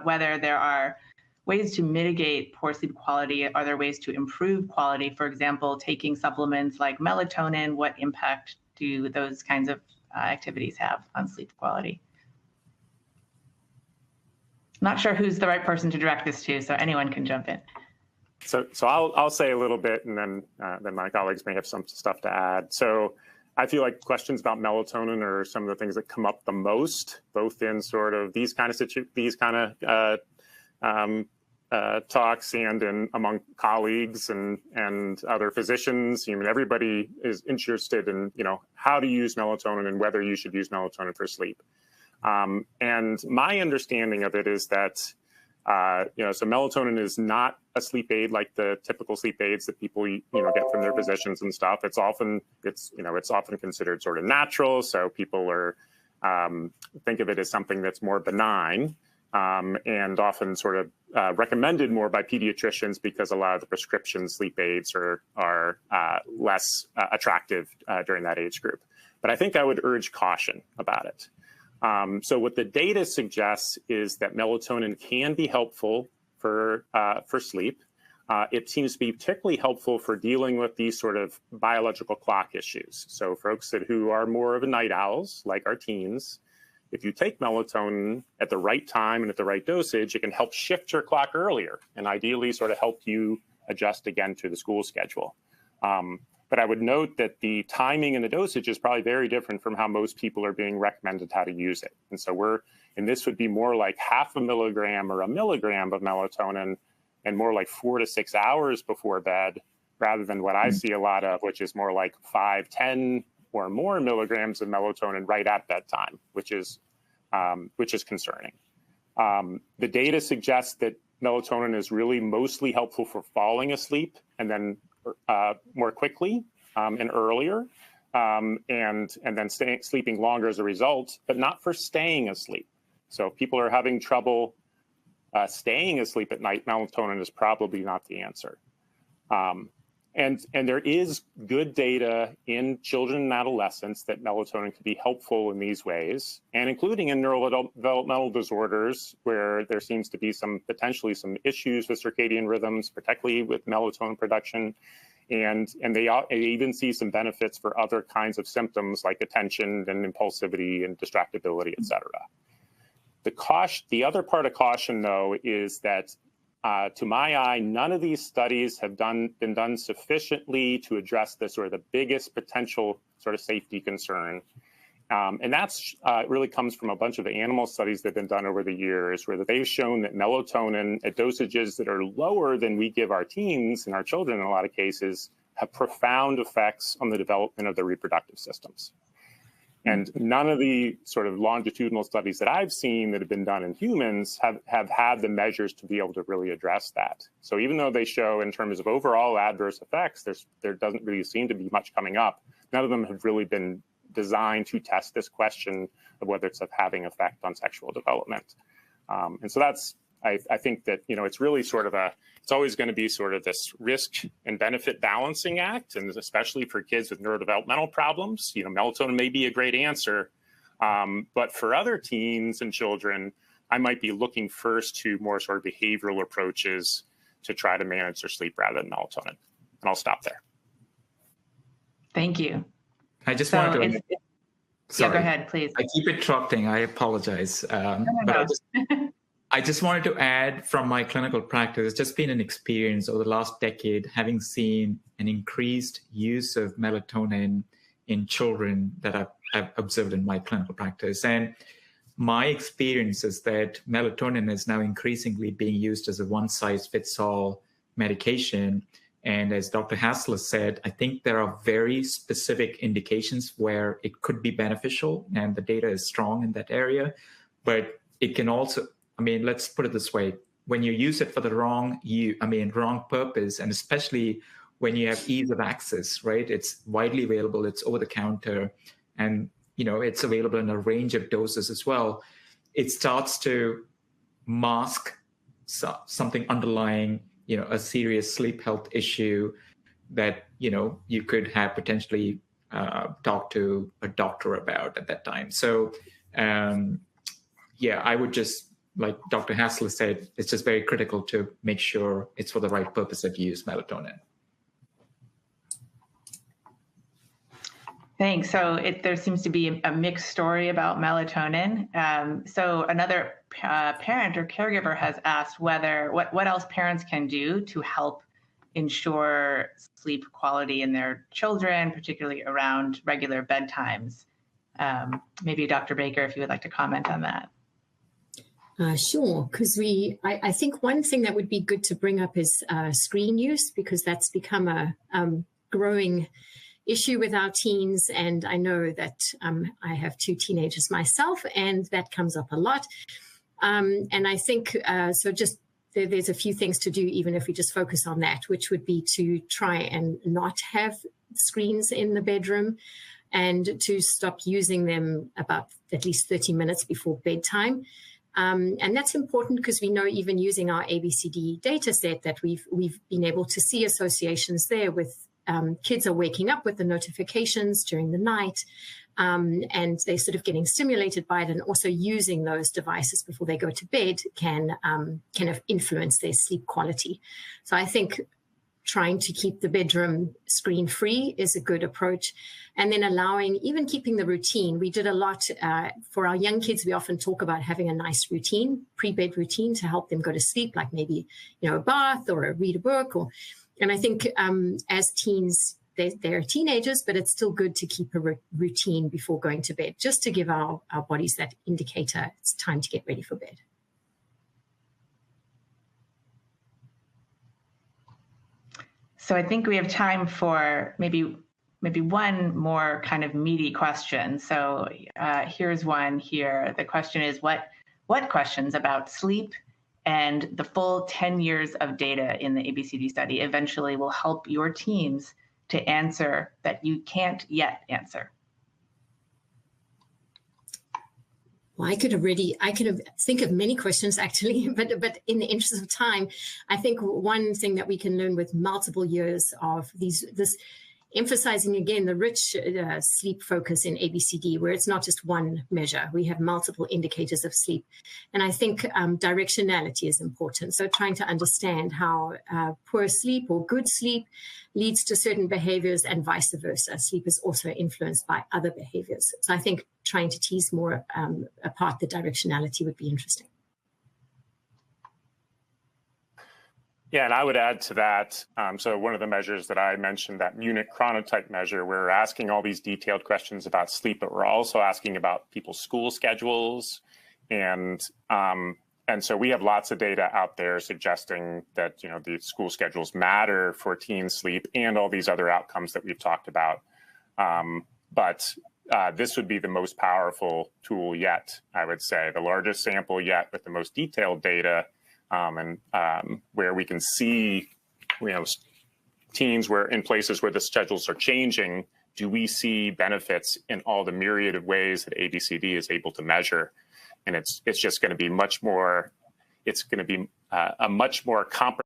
whether there are ways to mitigate poor sleep quality. Are there ways to improve quality? For example, taking supplements like melatonin, what impact do those kinds of activities have on sleep quality? Not sure who's the right person to direct this to, so anyone can jump in. So I'll say a little bit, and then my colleagues may have some stuff to add. So I feel like questions about melatonin are some of the things that come up the most, both in sort of these kind of talks and among colleagues and other physicians. Everybody is interested in how to use melatonin and whether you should use melatonin for sleep. And my understanding of it is that so melatonin is not a sleep aid like the typical sleep aids that people get from their physicians and stuff. It's often considered sort of natural, so people are think of it as something that's more benign. And often sort of recommended more by pediatricians because a lot of the prescription sleep aids are less attractive during that age group. But I think I would urge caution about it. So what the data suggests is that melatonin can be helpful for sleep. It seems to be particularly helpful for dealing with these sort of biological clock issues. So folks who are more of a night owls, like our teens, if you take melatonin at the right time and at the right dosage, it can help shift your clock earlier and ideally sort of help you adjust again to the school schedule. But I would note that the timing and the dosage is probably very different from how most people are being recommended how to use it. And so this would be more like 0.5 milligram or 1 milligram of melatonin and more like 4 to 6 hours before bed, rather than what I see a lot of, which is more like 5, 10 or more milligrams of melatonin right at bedtime, which is concerning. The data suggests that melatonin is really mostly helpful for falling asleep and then more quickly and earlier, and then sleeping longer as a result, but not for staying asleep. So if people are having trouble staying asleep at night, melatonin is probably not the answer. And there is good data in children and adolescents that melatonin can be helpful in these ways, and including in neurodevelopmental disorders where there seems to be potentially some issues with circadian rhythms, particularly with melatonin production. And they even see some benefits for other kinds of symptoms like attention and impulsivity and distractibility, et cetera. The other part of caution, though, is that to my eye, none of these studies have been done sufficiently to address the sort of the biggest potential sort of safety concern. And that's really comes from a bunch of animal studies that have been done over the years, where they've shown that melatonin at dosages that are lower than we give our teens and our children in a lot of cases have profound effects on the development of their reproductive systems. And none of the sort of longitudinal studies that I've seen that have been done in humans have had the measures to be able to really address that. So even though they show in terms of overall adverse effects, there doesn't really seem to be much coming up. None of them have really been designed to test this question of whether it's having effect on sexual development. And so I think that, it's really sort of it's always going to be sort of this risk and benefit balancing act, and especially for kids with neurodevelopmental problems, melatonin may be a great answer. But for other teens and children, I might be looking first to more sort of behavioral approaches to try to manage their sleep rather than melatonin. And I'll stop there. Thank you. I just wanted to... Sorry. Yeah, go ahead, please. I keep interrupting. I apologize. But I just wanted to add from my clinical practice, it's just been an experience over the last decade, having seen an increased use of melatonin in children that I've observed in my clinical practice. And my experience is that melatonin is now increasingly being used as a one-size-fits-all medication. And as Dr. Hassler said, I think there are very specific indications where it could be beneficial, and the data is strong in that area. But it can also, let's put it this way: when you use it for the wrong purpose, and especially when you have ease of access, right? It's widely available, it's over the counter, and it's available in a range of doses as well. It starts to mask something underlying, a serious sleep health issue that, you could have potentially talk to a doctor about at that time. So, I would just like Dr. Hassler said, it's just very critical to make sure it's for the right purpose that you use melatonin. Thanks. So there seems to be a mixed story about melatonin. So another parent or caregiver has asked what else parents can do to help ensure sleep quality in their children, particularly around regular bedtimes. Maybe Dr. Baker, if you would like to comment on that. Sure, because I think one thing that would be good to bring up is screen use, because that's become a growing issue with our teens. And I know that I have 2 teenagers myself, and that comes up a lot. And I think, so just there's a few things to do, even if we just focus on that, which would be to try and not have screens in the bedroom, and to stop using them about at least 30 minutes before bedtime. And that's important because we know, even using our ABCD data set, that we've been able to see associations there with kids are waking up with the notifications during the night, and they're sort of getting stimulated by it, and also using those devices before they go to bed can kind of influence their sleep quality. So I think trying to keep the bedroom screen-free is a good approach. And then even keeping the routine. We did a lot for our young kids. We often talk about having a nice routine, pre-bed routine, to help them go to sleep, like maybe, a bath or read a book. And I think as teens, they're teenagers, but it's still good to keep a routine before going to bed, just to give our bodies that indicator it's time to get ready for bed. So I think we have time for maybe one more kind of meaty question. So here's one here. The question is, what questions about sleep and the full 10 years of data in the ABCD study eventually will help your teams to answer that you can't yet answer? Well, I could have think of many questions actually, but in the interest of time, I think one thing that we can learn with multiple years of this emphasizing again the rich sleep focus in ABCD, where it's not just one measure. We have multiple indicators of sleep. And I think directionality is important. So trying to understand how poor sleep or good sleep leads to certain behaviors, and vice versa. Sleep is also influenced by other behaviors. So I think trying to tease more apart the directionality would be interesting. Yeah, and I would add to that, so one of the measures that I mentioned, that Munich chronotype measure, we're asking all these detailed questions about sleep, but we're also asking about people's school schedules. And so we have lots of data out there suggesting that, the school schedules matter for teen sleep and all these other outcomes that we've talked about. But this would be the most powerful tool yet, I would say, the largest sample yet with the most detailed data. Where we can see, teens where in places where the schedules are changing, do we see benefits in all the myriad of ways that ABCD is able to measure? And it's just going to be much more, it's going to be a much more comprehensive